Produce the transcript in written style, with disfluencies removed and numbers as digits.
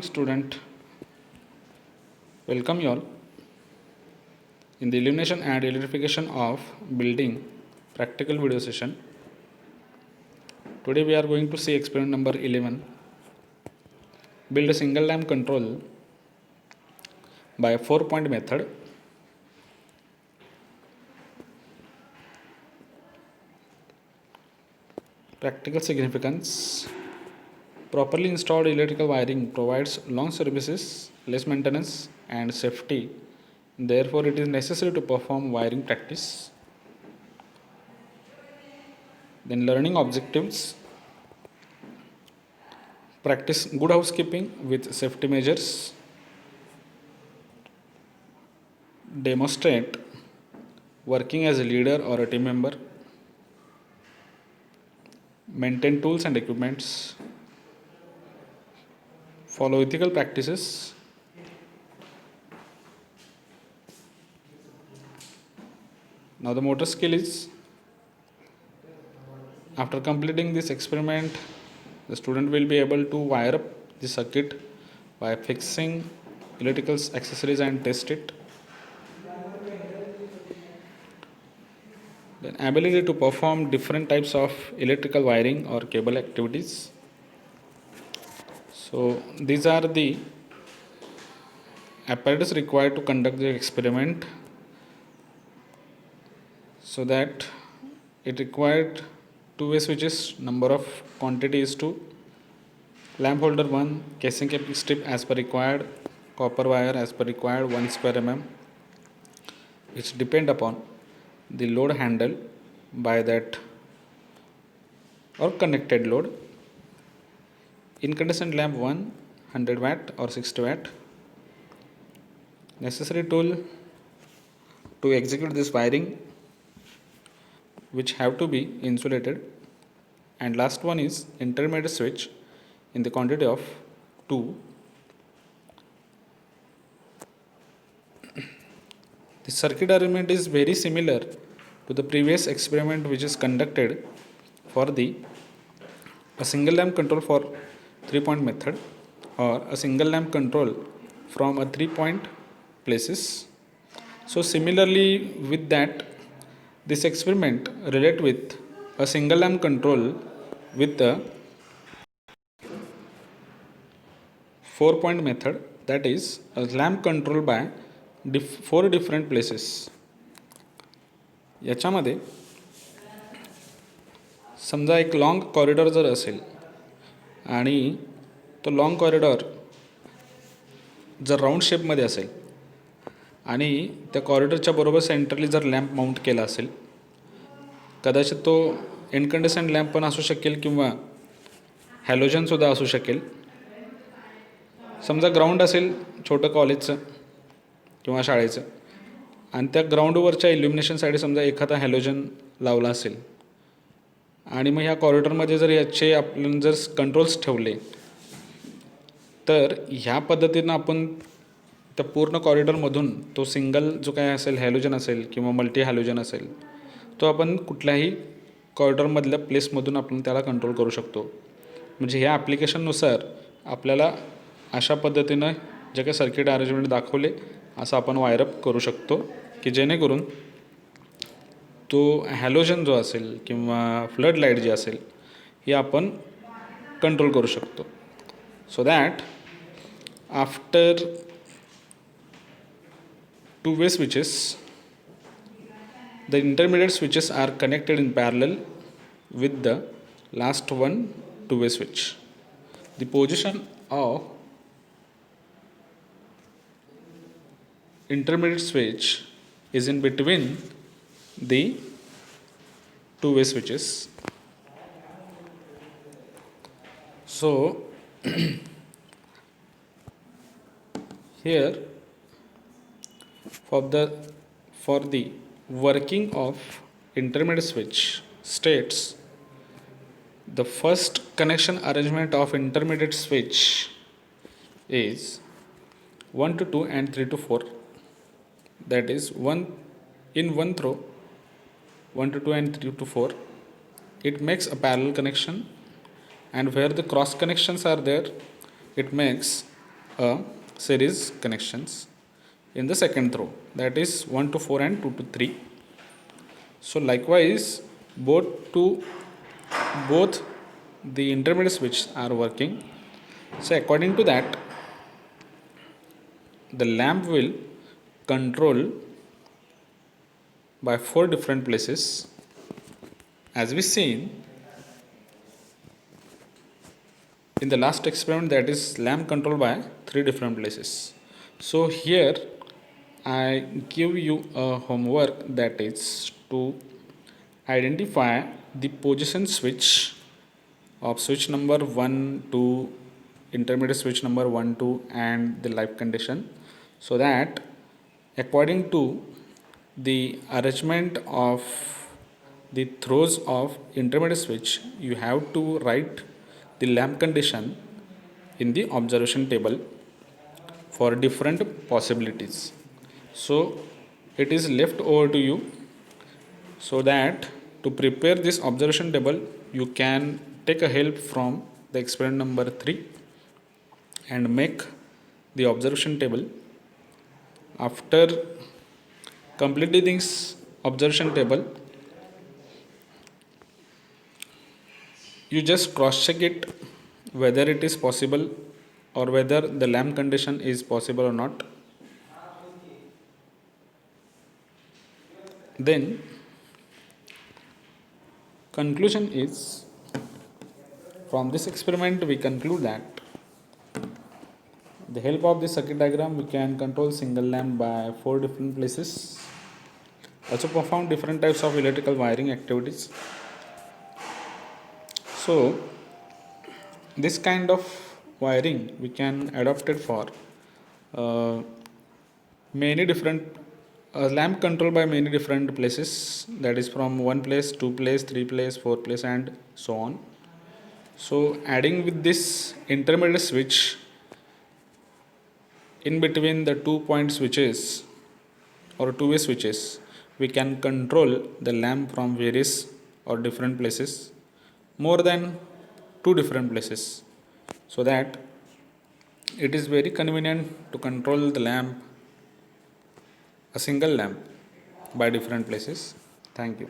Student, welcome you all in the illumination and electrification of building practical video session. Today we are going to see experiment number 11. Build a single lamp control by a 4-point method. Practical significance: properly installed electrical wiring provides long services, less maintenance and safety. Therefore, it is necessary to perform wiring practice. Then learning objectives: practice good housekeeping with safety measures, demonstrate working as a leader or a team member, maintain tools and equipments, follow ethical practices. Now the motor skill is, after completing this experiment, the student will be able to wire up the circuit by fixing electrical accessories and test it. Then ability to perform different types of electrical wiring or cable activities. So these are the apparatus required to conduct the experiment. So that it required two-way switches, number of quantity is 2, lamp holder 1, casing cap strip as per required, copper wire as per required 1 square mm, which depend upon the load handled by that or connected load. Incandescent lamp 1, 100 watt or 60 watt. Necessary tool to execute this wiring, which have to be insulated. And last one is intermediate switch in the quantity of 2. The circuit arrangement is very similar to the previous experiment which is conducted for a single lamp control for 3-point method or a single lamp control from a 3-point places. So similarly with that, this experiment relate with a single lamp control with a 4-point method, that is a lamp control by 4 different places. याच्यामध्ये समजा एक long corridor जर असेल आणि तो long corridor जर round शेपमध्ये असेल आणि त्या कॉरिडॉरच्या बरोबर सेंटरली जर लॅम्प माउंट केला असेल, कदाचित तो इनकंडिशन्ड लॅम्प पण असू शकेल किंवा हॅलोजनसुद्धा असू शकेल. समजा ग्राउंड असेल छोटं कॉलेजचं किंवा शाळेचं आणि त्या ग्राउंडवरच्या इल्युमिनेशनसाठी समजा एखादा हॅलोजन लावला असेल आणि मग ह्या कॉरिडॉरमध्ये जर याचे आपण जर कंट्रोल्स ठेवले तर ह्या पद्धतीनं आपण त्या पूर्ण कॉरिडॉरमधून तो सिंगल जो काय असेल हॅलोजन असेल किंवा मल्टी हॅलोजन असेल तो आपण कुठल्याही कॉरिडॉरमधल्या प्लेसमधून आपण त्याला कंट्रोल करू शकतो. म्हणजे ह्या ॲप्लिकेशननुसार आपल्याला अशा पद्धतीनं जे काही सर्किट अरेंजमेंट दाखवले असं आपण वायरअप करू शकतो की जेणेकरून तो हॅलोजन जो असेल किंवा फ्लड लाईट जी असेल ही आपण कंट्रोल करू शकतो. So that after two-way switches, the intermediate switches are connected in parallel with the last one two-way switch. The position of intermediate switch is in between the two-way switches. So here for the working of intermediate switch states the first connection arrangement of intermediate switch is 1 to 2 and 3 to 4, that is one in one throw 1 to 2 and 3 to 4. It makes a parallel connection, and where the cross connections are there it makes a series connections in the second row, that is 1 to 4 and 2 to 3. So likewise, both the intermediate switch are working. So according to that, the lamp will control by 4 different places, as we seen in the last experiment, that is lamp controlled by 3 different places. So here I give you a homework, that is to identify the position switch of switch number 1, 2, intermediate switch number 1, 2 and the live condition, so that according to the arrangement of the throws of intermediate switch, you have to write the lamp condition in the observation table for different possibilities. So it is left over to you, so that to prepare this observation table you can take a help from the experiment number 3 and make the observation table. After completing this observation table, you just cross check it whether it is possible or whether the lamp condition is possible or not. Then conclusion is, from this experiment we conclude that with the help of this circuit diagram we can control single lamp by 4 different places, also perform different types of electrical wiring activities. So this kind of wiring we can adopt it for many different lamp control by many different places, that is from 1 place, 2 place, 3 place, 4 place and so on. So adding with this intermediate switch in between the 2-point switches or two-way switches, we can control the lamp from various or different places, more than 2 different places, so that it is very convenient to control the lamp, a single lamp, by different places. Thank you.